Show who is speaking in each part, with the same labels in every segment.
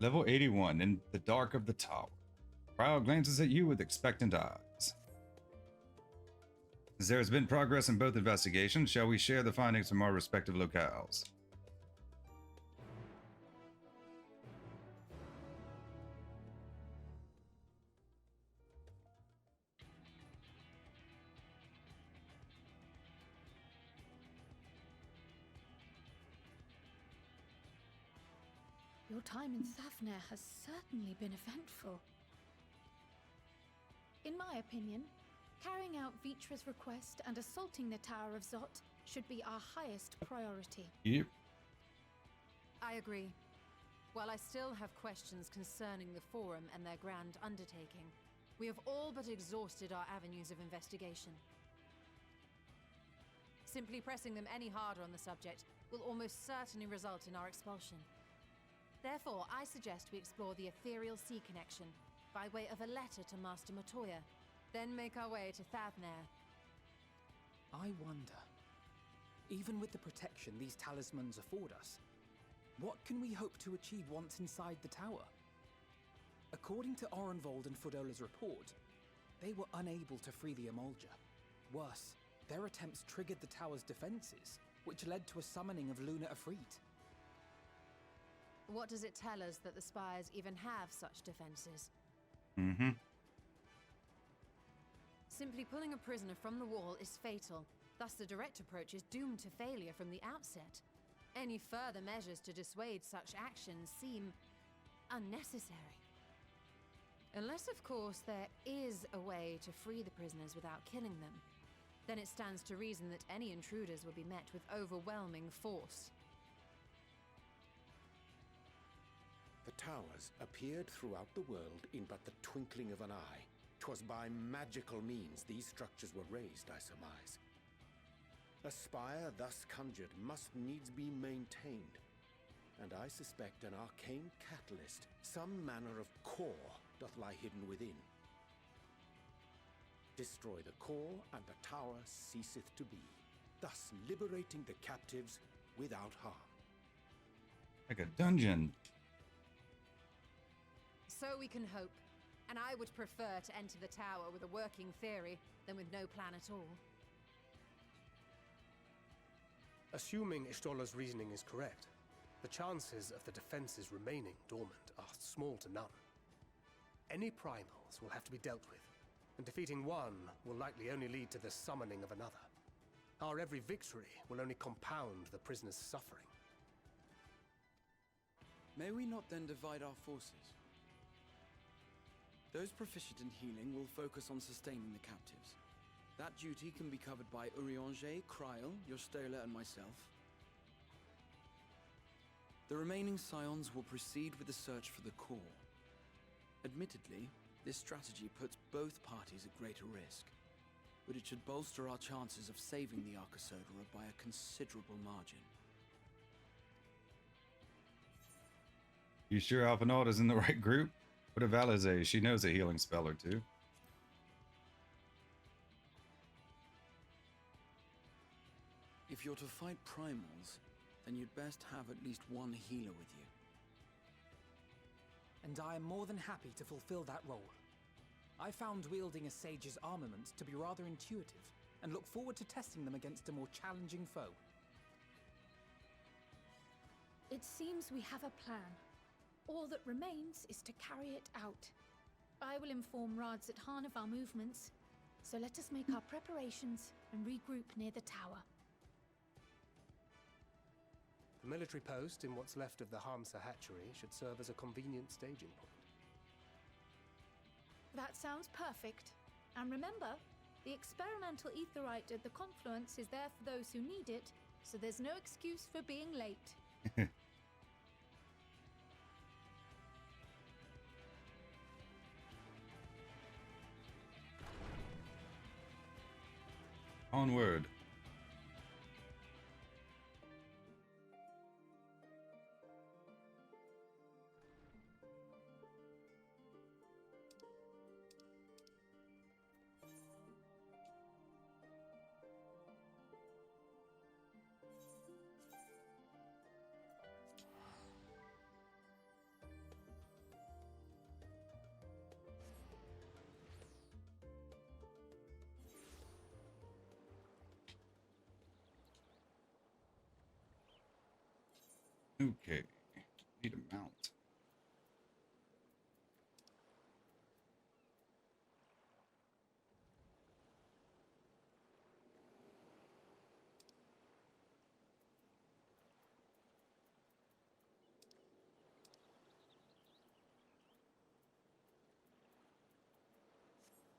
Speaker 1: Level 81, in the dark of the tower. Cryo glances at you with expectant eyes. As there has been progress in both investigations, shall we share the findings from our respective locales?
Speaker 2: Your time in Thavnair has certainly been eventful. In my opinion, carrying out Vitra's request and assaulting the Tower of Zot should be our highest priority.
Speaker 1: Yep.
Speaker 3: I agree. While I still have questions concerning the Forum and their grand undertaking, we have all but exhausted our avenues of investigation. Simply pressing them any harder on the subject will almost certainly result in our expulsion. Therefore, I suggest we explore the ethereal sea connection by way of a letter to Master Matoya, then make our way to Thavnair.
Speaker 4: I wonder, even with the protection these talismans afford us, what can we hope to achieve once inside the tower? According to Orenvold and Frodola's report, they were unable to free the Emulger. Worse, their attempts triggered the tower's defenses, which led to a summoning of Luna Afrit.
Speaker 3: What does it tell us that the Spires even have such defenses? Simply pulling a prisoner from the wall is fatal, thus the direct approach is doomed to failure from the outset. Any further measures to dissuade such actions seem unnecessary. Unless, of course, there is a way to free the prisoners without killing them. Then it stands to reason that any intruders will be met with overwhelming force.
Speaker 5: The towers appeared throughout the world in but the twinkling of an eye. 'Twas by magical means these structures were raised, I surmise. A spire thus conjured must needs be maintained, and I suspect an arcane catalyst, some manner of core, doth lie hidden within. Destroy the core, and the tower ceaseth to be, thus liberating the captives without harm.
Speaker 1: Like a dungeon.
Speaker 3: So we can hope, and I would prefer to enter the tower with a working theory than with no plan at all.
Speaker 6: Assuming Ishtola's reasoning is correct, the chances of the defenses remaining dormant are small to none. Any primals will have to be dealt with, and defeating one will likely only lead to the summoning of another. Our every victory will only compound the prisoner's suffering.
Speaker 7: May we not then divide our forces? Those proficient in healing will focus on sustaining the captives. That duty can be covered by Urianger, Kryl, Yostola, and myself. The remaining scions will proceed with the search for the core. Admittedly, this strategy puts both parties at greater risk, but it should bolster our chances of saving the Arcosodra by a considerable margin.
Speaker 1: You sure Alphinaud is in the right group? What of Alize? She knows a healing spell or two.
Speaker 7: If you're to fight primals, then you'd best have at least one healer with you.
Speaker 4: And I am more than happy to fulfill that role. I found wielding a sage's armament to be rather intuitive, and look forward to testing them against a more challenging foe.
Speaker 2: It seems we have a plan. All that remains is to carry it out. I will inform Radzat Han of our movements, so let us make our preparations and regroup near the tower.
Speaker 6: The military post in what's left of the Hamsa hatchery should serve as a convenient staging point.
Speaker 2: That sounds perfect. And remember, the experimental aetherite at the confluence is there for those who need it, so there's no excuse for being late.
Speaker 1: Onward. Okay. Need a mount.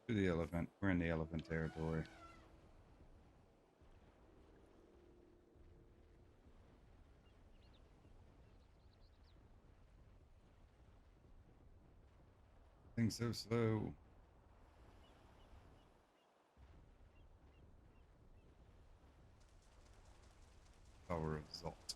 Speaker 1: To the elephant. We're in the elephant territory. Things so slow. Power of Zalt.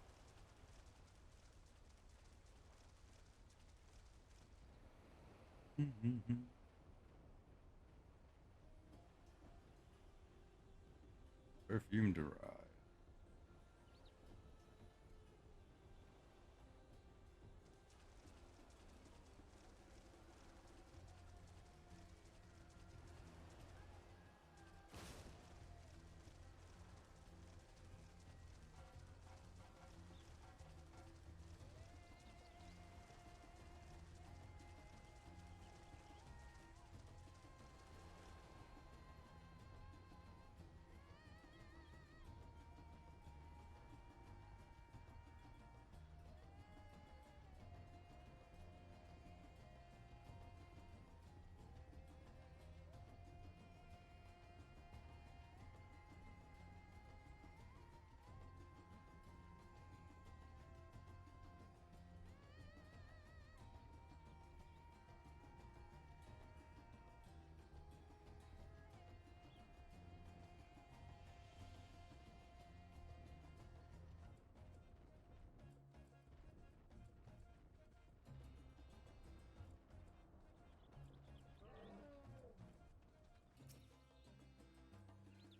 Speaker 1: Perfume derived.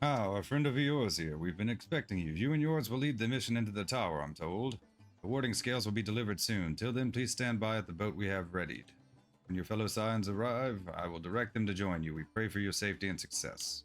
Speaker 1: Ah, a friend of yours here. We've been expecting you. You and yours will lead the mission into the tower, I'm told. The warding scales will be delivered soon. Till then, please stand by at the boat we have readied. When your fellow Scions arrive, I will direct them to join you. We pray for your safety and success.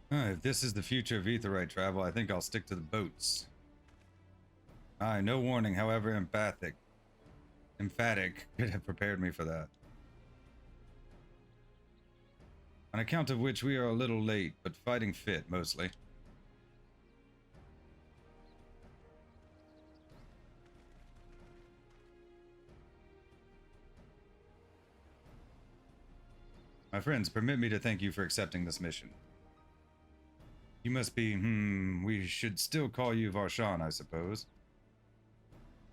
Speaker 1: If this is the future of Aetherite travel, I think I'll stick to the boats. Aye, no warning, however emphatic could have prepared me for that. On account of which we are a little late, but fighting fit, mostly. My friends, permit me to thank you for accepting this mission. You must be, we should still call you Varshan, I suppose.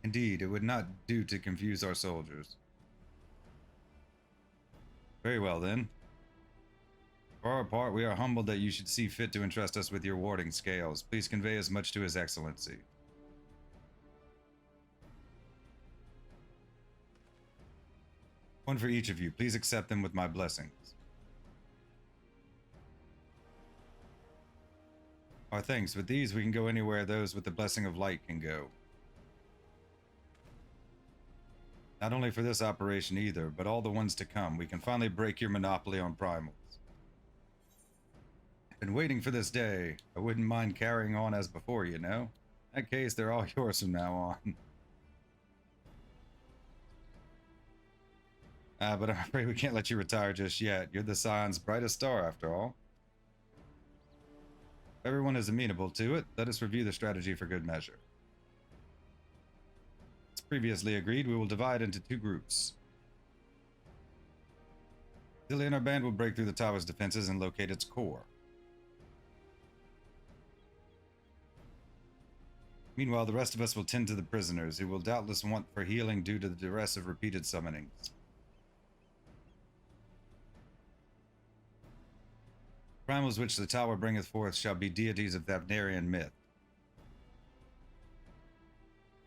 Speaker 1: Indeed, it would not do to confuse our soldiers. Very well, then. For our part, we are humbled that you should see fit to entrust us with your warding scales. Please convey as much to His Excellency. One for each of you. Please accept them with my blessings. Our thanks. With these, we can go anywhere those with the blessing of light can go. Not only for this operation either, but all the ones to come. We can finally break your monopoly on primals. I've been waiting for this day. I wouldn't mind carrying on as before, you know? In that case, they're all yours from now on. But I'm afraid we can't let you retire just yet. You're the Scion's brightest star, after all. If everyone is amenable to it, let us review the strategy for good measure. As previously agreed, we will divide into two groups. Zilli and our band will break through the tower's defenses and locate its core. Meanwhile, the rest of us will tend to the prisoners, who will doubtless want for healing due to the duress of repeated summonings. Primals which the tower bringeth forth shall be deities of Thavnarian myth.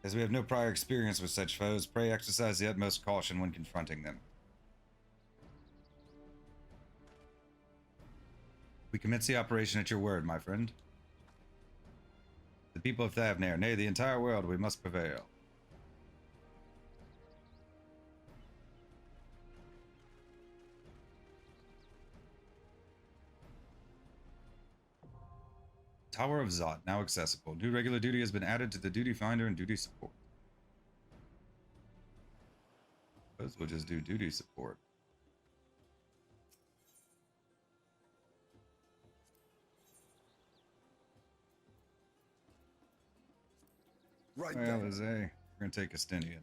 Speaker 1: As we have no prior experience with such foes, pray exercise the utmost caution when confronting them. We commence the operation at your word, my friend. The people of Thavnar, nay, the entire world, we must prevail. Tower of Zot, now accessible. New regular duty has been added to the duty finder and duty support. Suppose we'll just do duty support.
Speaker 5: Right
Speaker 1: Well,
Speaker 5: there.
Speaker 1: Jose, we're gonna take Estinian.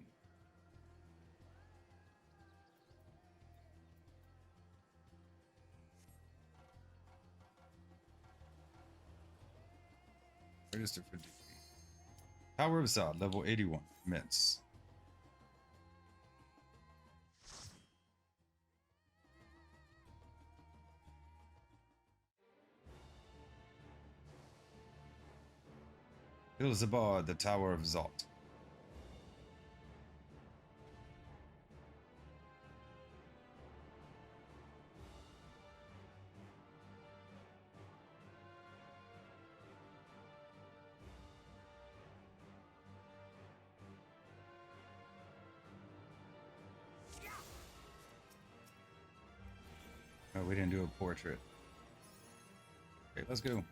Speaker 1: Register for duty. Tower of Zod, level 81. Commence. Ilzabar, the Tower of Zot. Oh, we didn't do a portrait. Okay, let's go.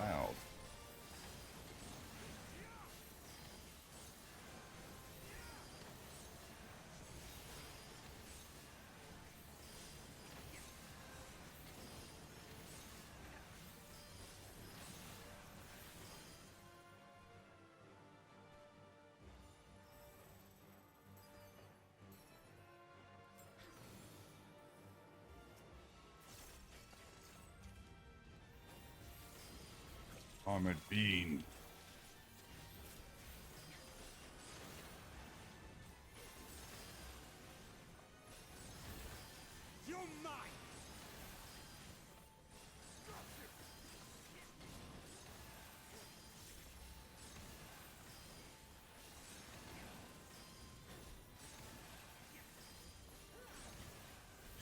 Speaker 1: Wow. Armored Being.
Speaker 5: You're mine!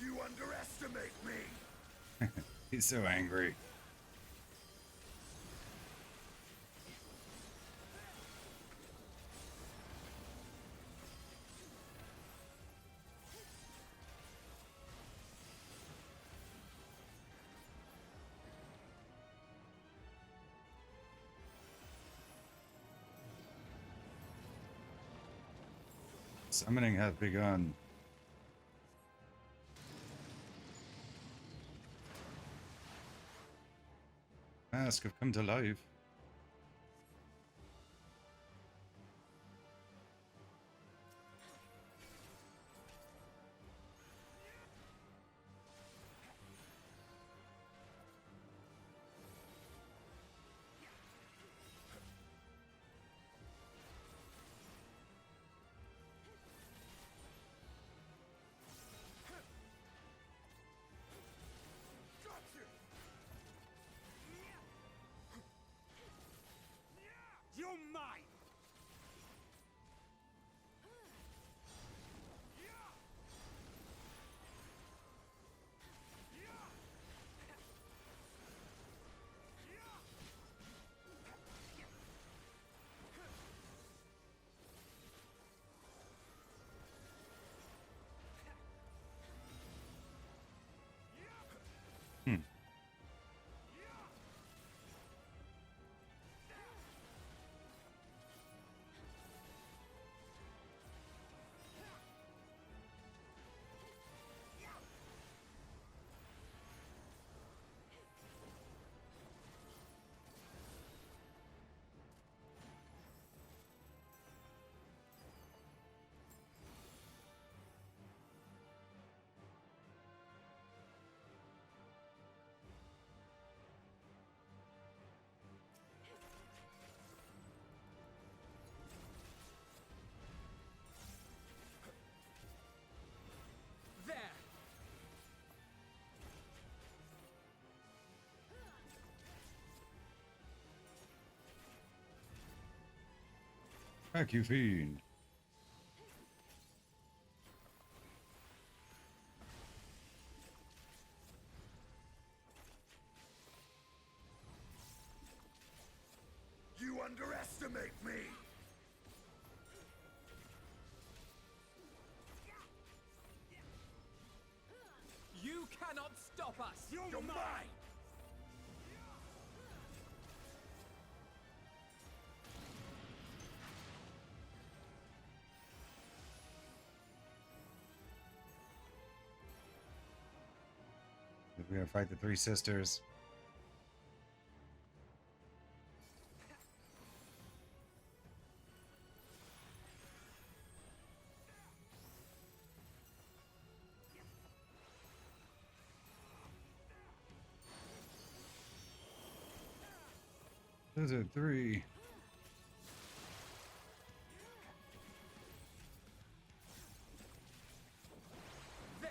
Speaker 5: You underestimate me!
Speaker 1: He's so angry. Summoning hath begun. Mask have come to life. Back, you fiend.
Speaker 5: You underestimate me!
Speaker 4: You cannot stop us!
Speaker 5: You're mine!
Speaker 1: We're gonna fight the three sisters. Those are three.
Speaker 4: There!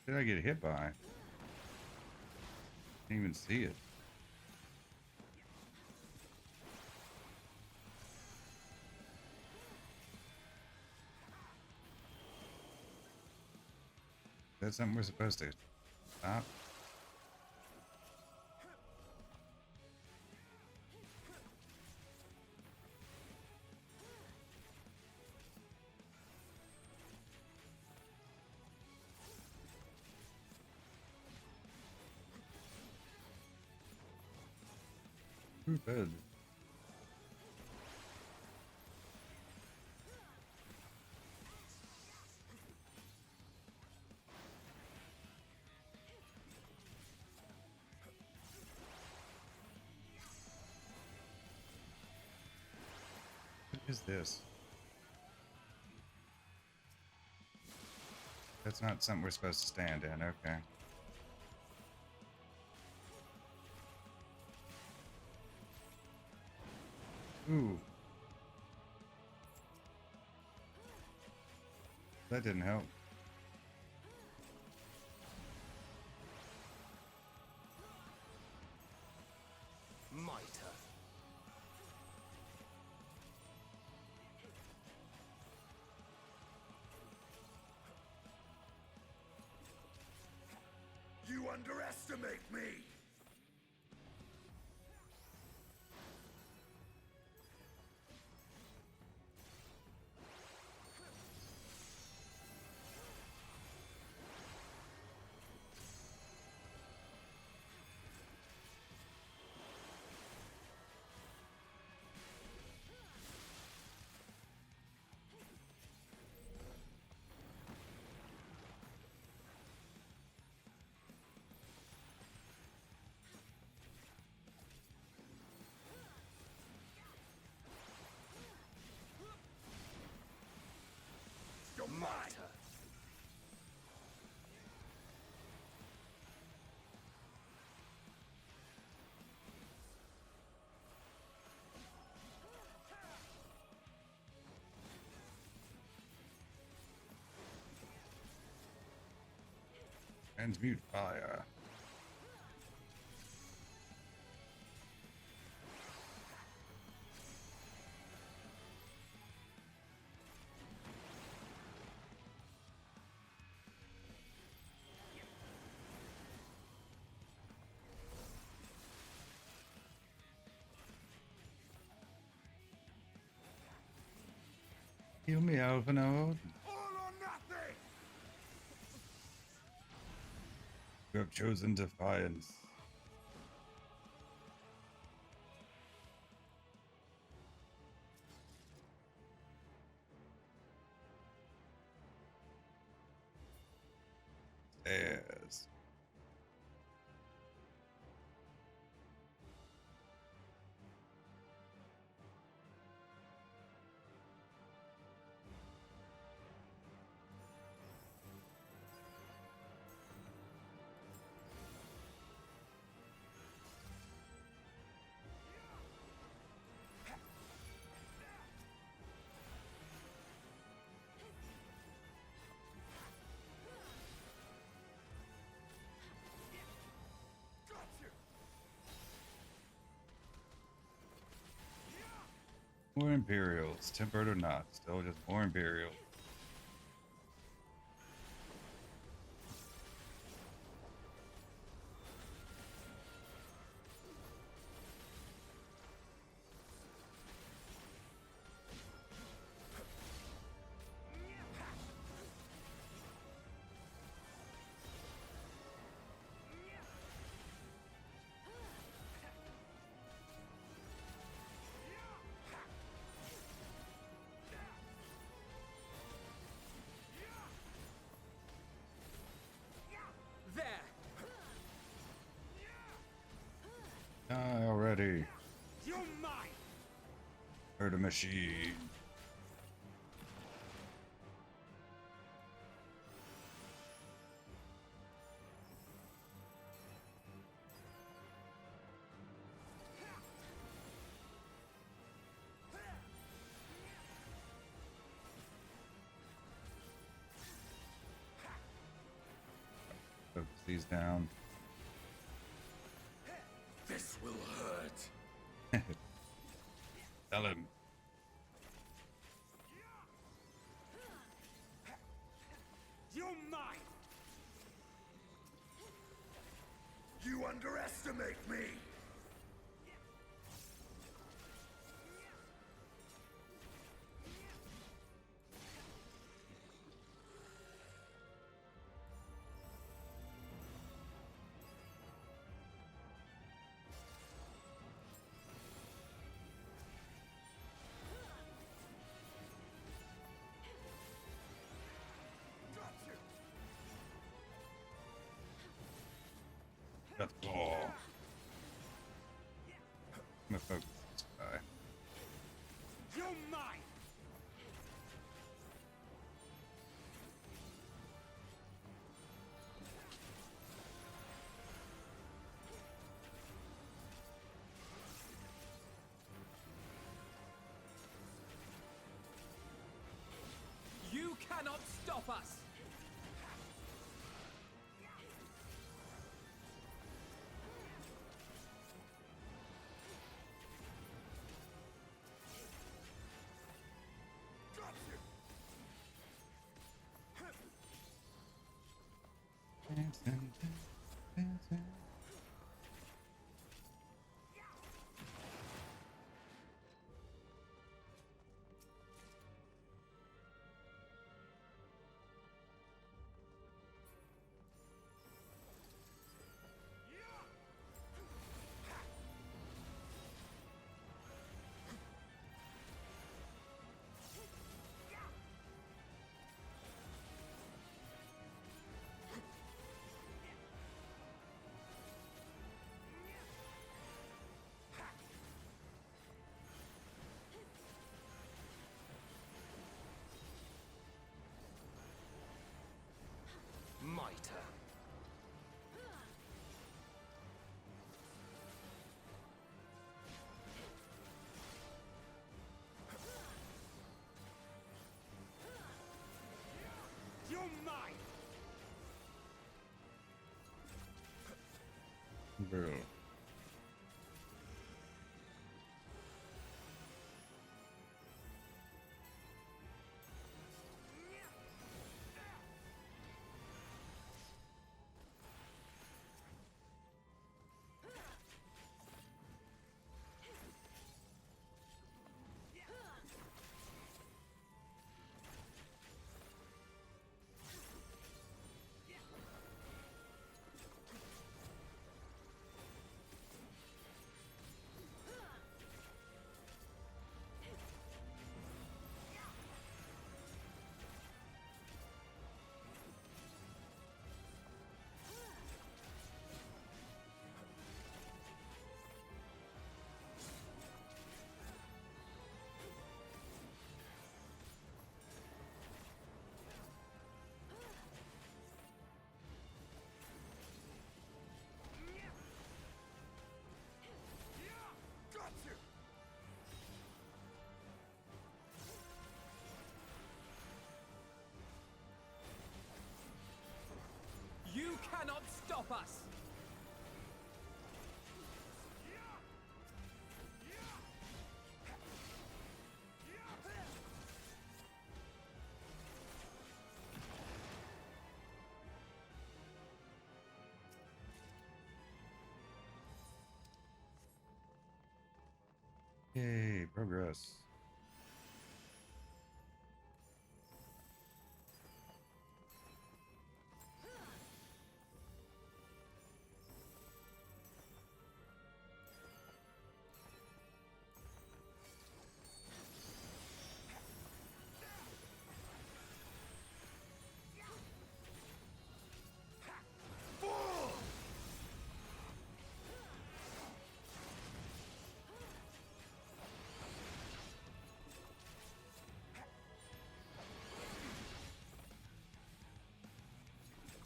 Speaker 1: What did I get hit by? Didn't even see it. That's something we're supposed to stop. Stupid. What is this? That's not something we're supposed to stand in, okay. Ooh. That didn't help.
Speaker 6: My turn.
Speaker 5: You underestimate me! You're mine!
Speaker 6: Turn.
Speaker 1: Transmute fire. Heal me, Alphinaud.
Speaker 5: All or nothing!
Speaker 1: You have chosen defiance. Yes. More Imperials, tempered or not, still just more Imperials.
Speaker 4: There!
Speaker 1: Die already.
Speaker 6: You're mine!
Speaker 1: Heard a machine. Focus these down.
Speaker 5: This will hurt.
Speaker 1: Tell him.
Speaker 6: You're mine!
Speaker 5: You underestimate me!
Speaker 1: Got the ball. I'm gonna focus this guy.
Speaker 6: You're mine!
Speaker 4: You cannot stop us!
Speaker 6: My turn. You're mine!
Speaker 1: Girl.
Speaker 4: You cannot stop us!
Speaker 1: Yay, progress.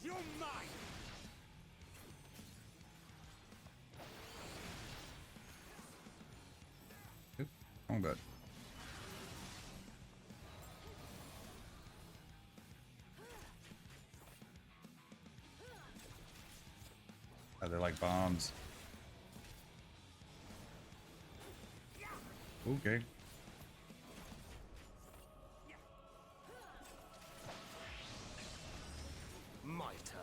Speaker 5: You're mine!
Speaker 1: Oop, wrong button. Oh, they're like bombs. Okay.
Speaker 6: My turn.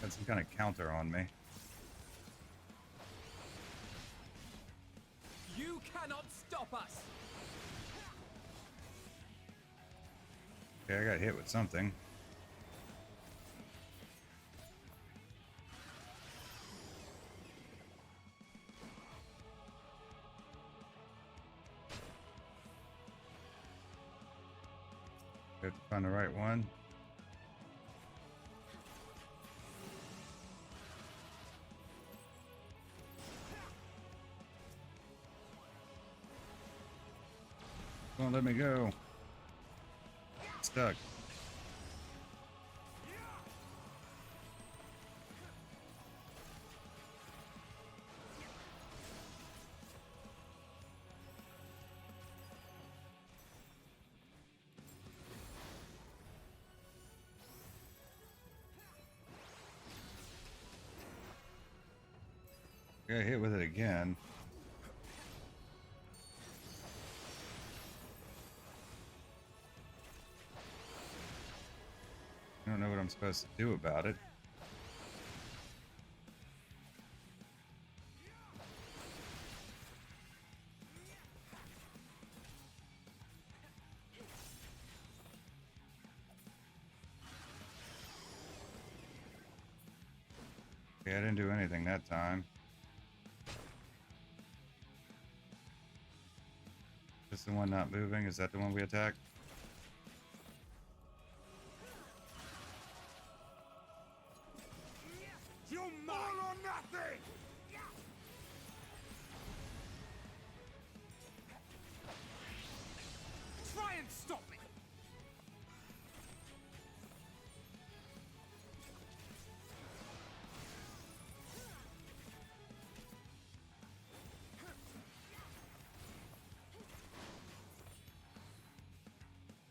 Speaker 1: Got some kind of counter on me.
Speaker 4: You cannot stop us!
Speaker 1: Okay, I got hit with something. Have to find the right one. Don't let me go. Stuck. Got hit with it again. I don't know what I'm supposed to do about it. Okay, I didn't do anything that time. This the one not moving? Is that the one we attacked?
Speaker 5: You're mine! All or nothing! Try and stop me!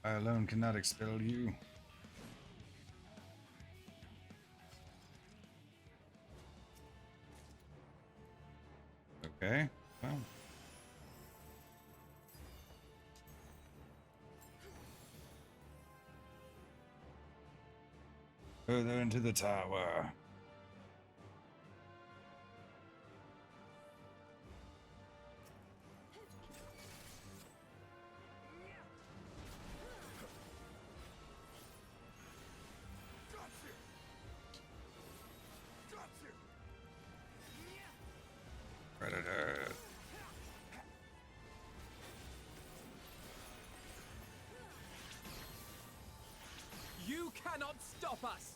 Speaker 1: I alone cannot expel you. Okay, well. Further into the tower. Predator.
Speaker 4: You cannot stop us!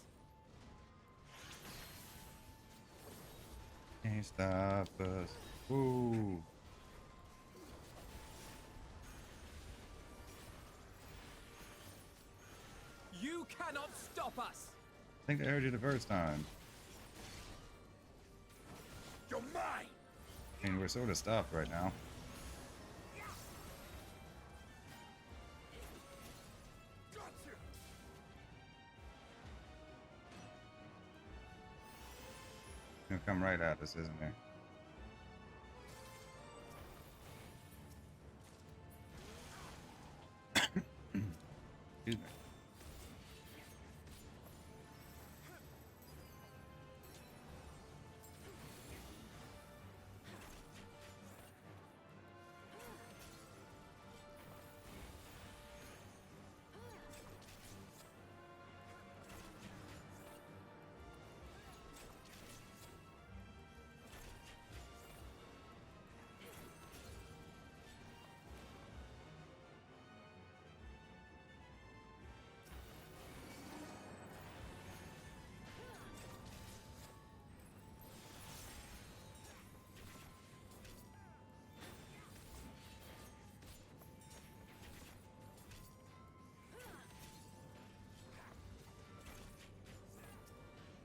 Speaker 1: Can't stop us. Ooh.
Speaker 4: You cannot stop us!
Speaker 1: I think I heard you the first time.
Speaker 5: You're mine!
Speaker 1: I mean, we're sort of stopped right now. He'll come right at us, isn't he? Excuse me.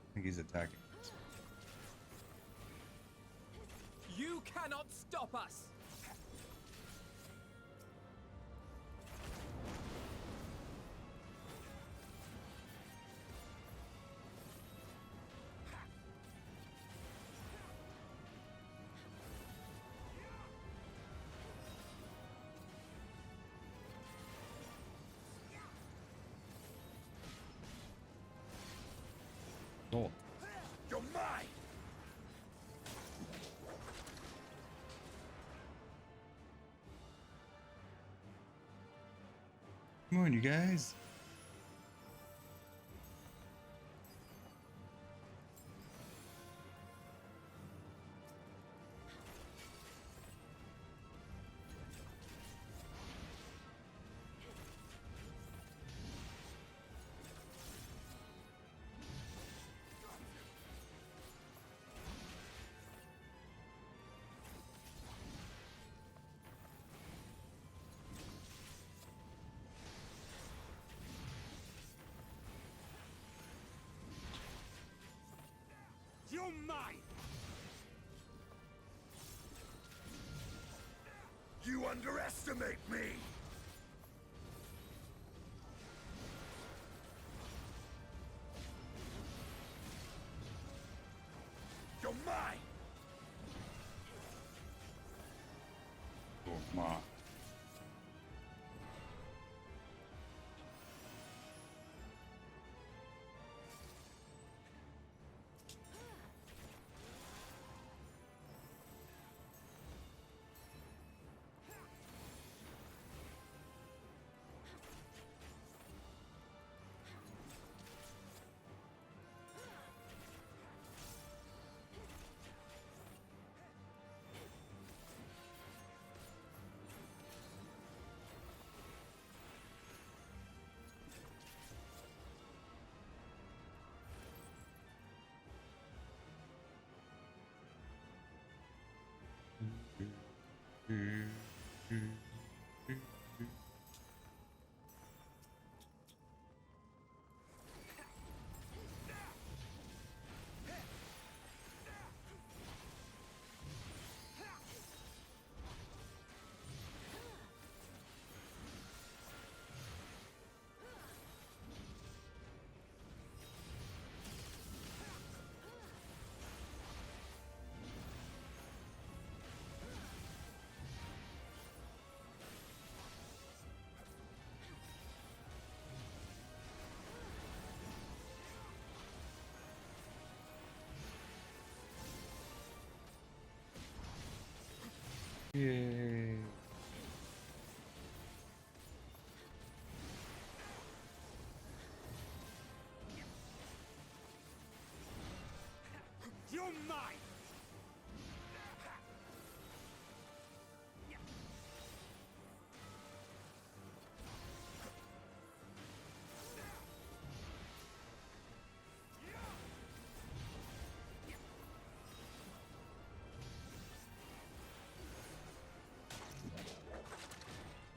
Speaker 1: I think he's attacking us.
Speaker 4: You cannot stop us!
Speaker 1: Cool.
Speaker 5: You're mine!
Speaker 1: Come on, you guys.
Speaker 5: You're mine! You underestimate me! You're mine!
Speaker 1: Cool, come on. Yay.
Speaker 5: You're mine!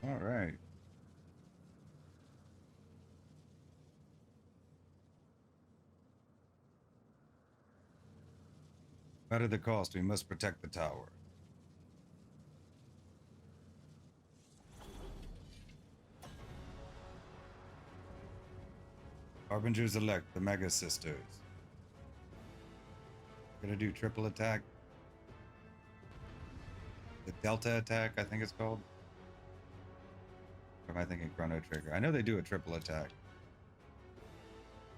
Speaker 1: All right. No matter the cost, we must protect the tower. Harbingers elect, the Mega Sisters. Gonna do triple attack. The Delta attack, I think it's called. Or am I thinking Chrono Trigger? I know they do a triple attack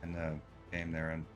Speaker 1: in the game they're in.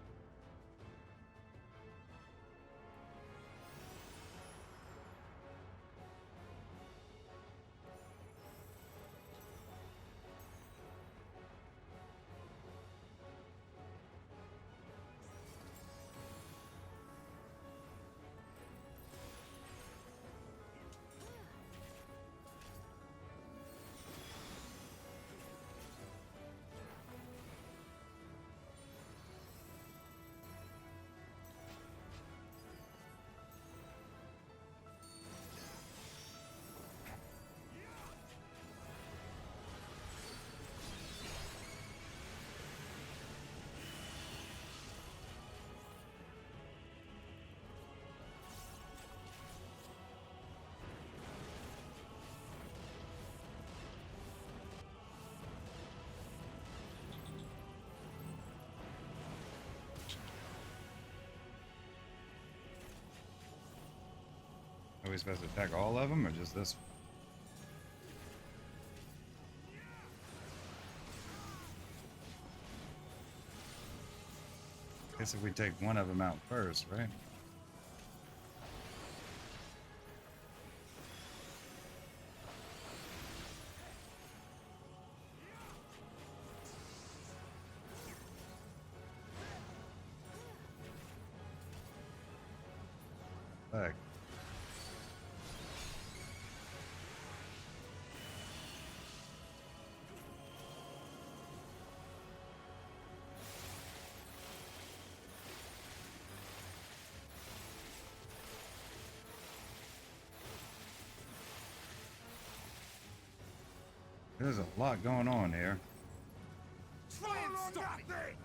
Speaker 1: Are we supposed to attack all of them or just this one? Guess if we take one of them out first, right? Back. There's a lot going on here.
Speaker 5: Try and stop it!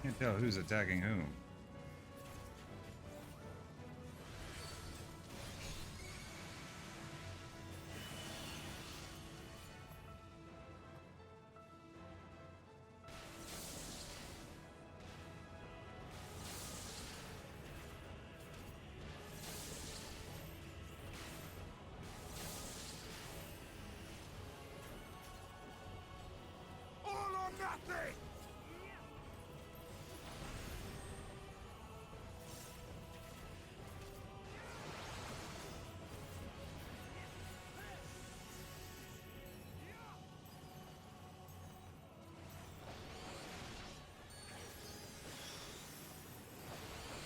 Speaker 1: Can't tell who's attacking whom.
Speaker 5: All or nothing!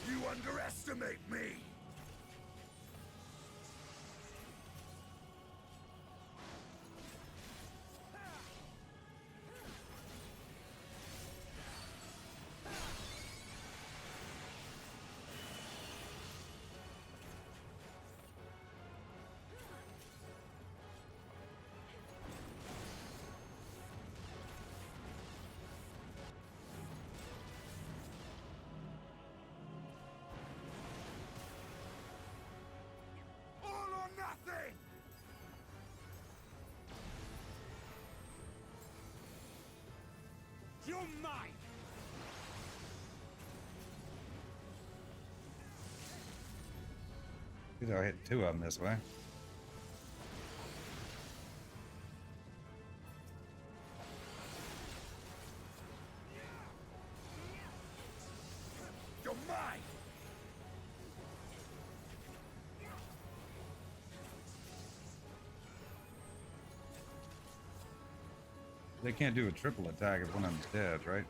Speaker 5: You underestimate me! All or nothing! You're mine!
Speaker 1: Dude, I hit two of them this way.
Speaker 5: You're mine!
Speaker 1: They can't do a triple attack if one of them's dead, right?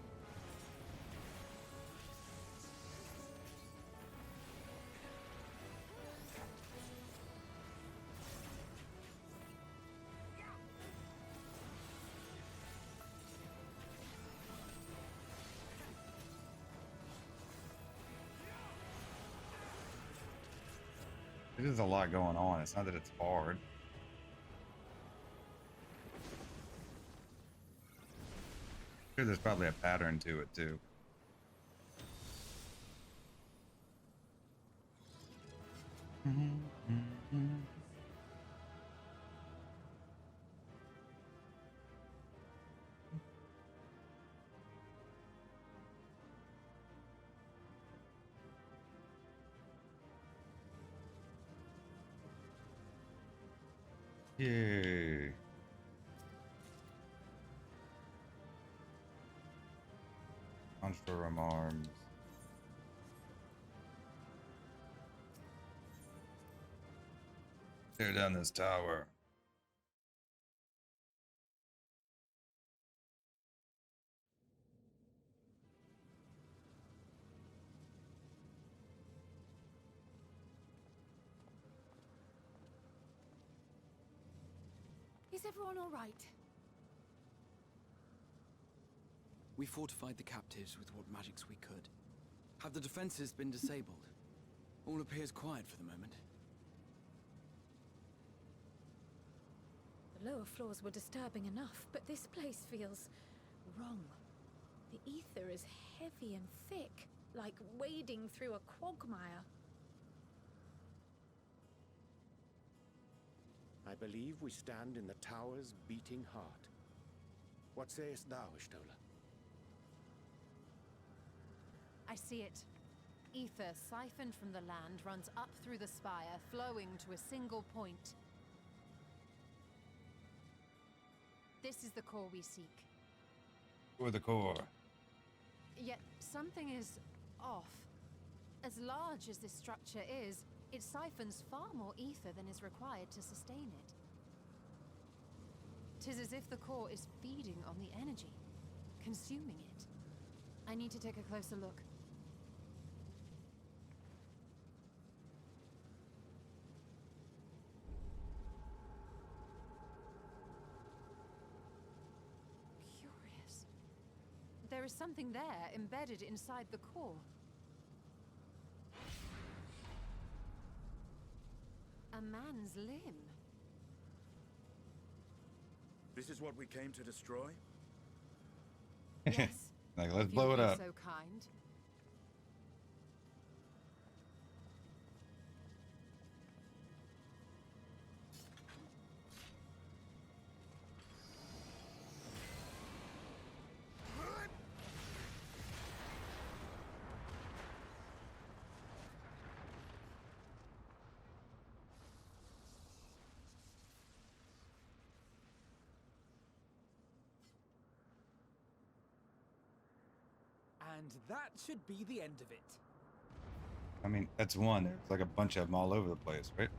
Speaker 1: There's a lot going on. It's not that it's hard. Sure, there's probably a pattern to it too. Yay. Monstrum arms. Tear down this tower.
Speaker 2: Is everyone all right?
Speaker 7: We fortified the captives with what magics we could. Have the defenses been disabled? All appears quiet for the moment.
Speaker 2: The lower floors were disturbing enough, but this place feels wrong. The ether is heavy and thick, like wading through a quagmire.
Speaker 5: I believe we stand in the tower's beating heart. What sayest thou, Ishtola?
Speaker 3: I see it. Ether siphoned from the land runs up through the spire, flowing to a single point. This is the core we seek.
Speaker 1: For the core.
Speaker 3: Yet something is off. As large as this structure is, it siphons far more ether than is required to sustain it. 'Tis as if the core is feeding on the energy, consuming it. I need to take a closer look. Curious. There is something there embedded inside the core. A man's limb.
Speaker 8: This is what we came to destroy?
Speaker 3: Yes.
Speaker 1: Like, let's
Speaker 3: if
Speaker 1: blow
Speaker 3: you'd
Speaker 1: it
Speaker 3: be
Speaker 1: up.
Speaker 3: so kind.
Speaker 4: And that should be the end of it.
Speaker 1: I mean, that's one. There's like a bunch of them all over the place, right?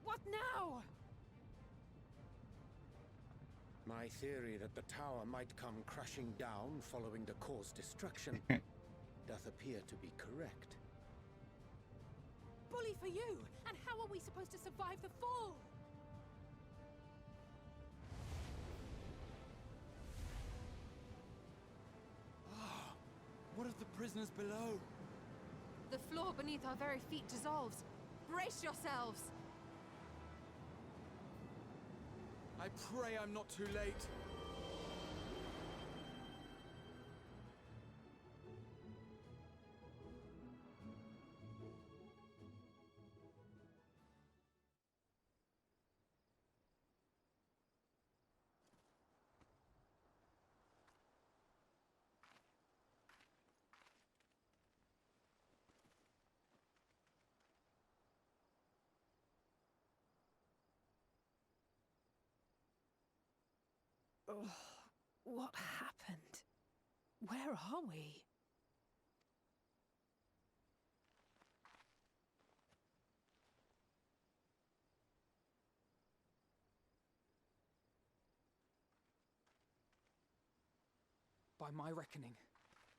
Speaker 3: What now?
Speaker 5: My theory that the tower might come crashing down following the core's destruction doth appear to be correct.
Speaker 2: Bully for you! And how are we supposed to survive the fall?
Speaker 7: What of the prisoners below?
Speaker 3: The floor beneath our very feet dissolves. Brace yourselves!
Speaker 7: I pray I'm not too late.
Speaker 2: Oh, what happened? Where are we?
Speaker 4: By my reckoning,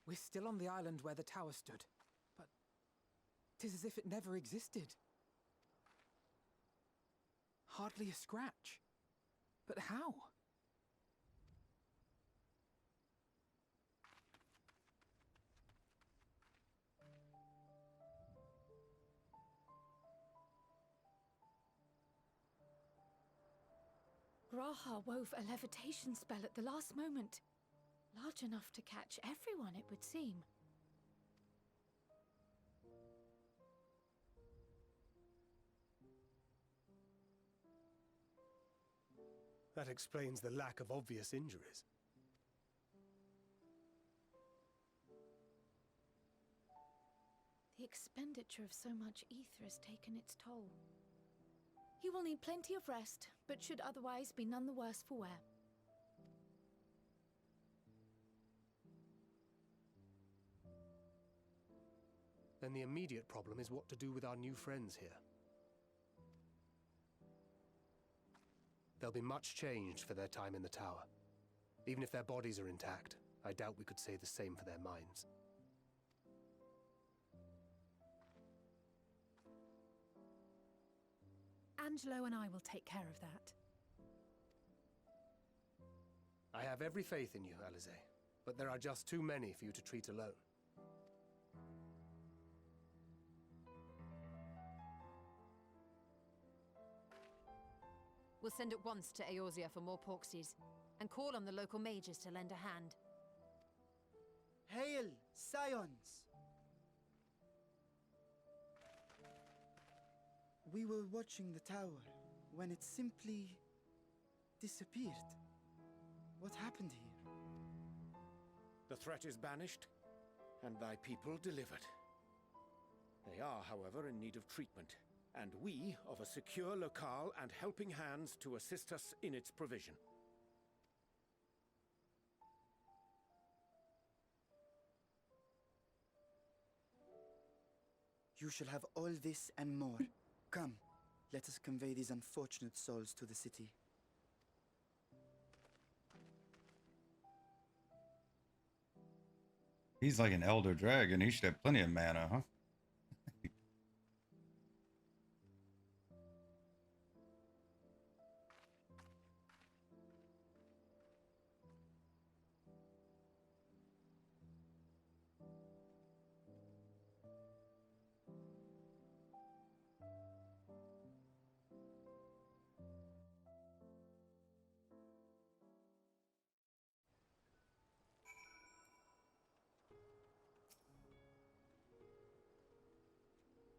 Speaker 4: we're still on the island where the tower stood. But 'tis as if it never existed. Hardly a scratch. But how?
Speaker 2: Graha wove a levitation spell at the last moment. Large enough to catch everyone, it would seem.
Speaker 6: That explains the lack of obvious injuries.
Speaker 2: The expenditure of so much ether has taken its toll. He will need plenty of rest, but should otherwise be none the worse for wear.
Speaker 6: Then the immediate problem is what to do with our new friends here. They'll be much changed for their time in the tower. Even if their bodies are intact, I doubt we could say the same for their minds.
Speaker 9: Angelo and I will take care of that.
Speaker 6: I have every faith in you, Alize, but there are just too many for you to treat alone.
Speaker 3: We'll send at once to Eorzea for more Porksies, and call on the local mages to lend a hand.
Speaker 10: Hail, Scions! We were watching the tower when it simply disappeared. What happened here?
Speaker 5: The threat is banished, and thy people delivered. They are, however, in need of treatment, and we of a secure locale and helping hands to assist us in its provision.
Speaker 10: You shall have all this and more. Come, let us convey these unfortunate souls to the city.
Speaker 1: He's like an elder dragon. He should have plenty of mana, huh?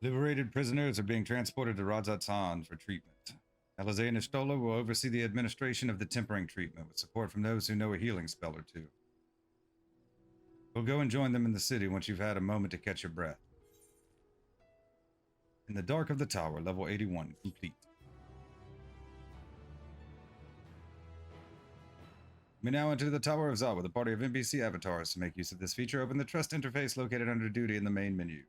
Speaker 1: Liberated prisoners are being transported to Radzatan for treatment. Alize and Ishtola will oversee the administration of the tempering treatment with support from those who know a healing spell or two. We'll go and join them in the city once you've had a moment to catch your breath. In the dark of the tower, level 81, complete. We now enter the Tower of Za with a party of NPC avatars. To make use of this feature, open the Trust interface located under Duty in the main menu.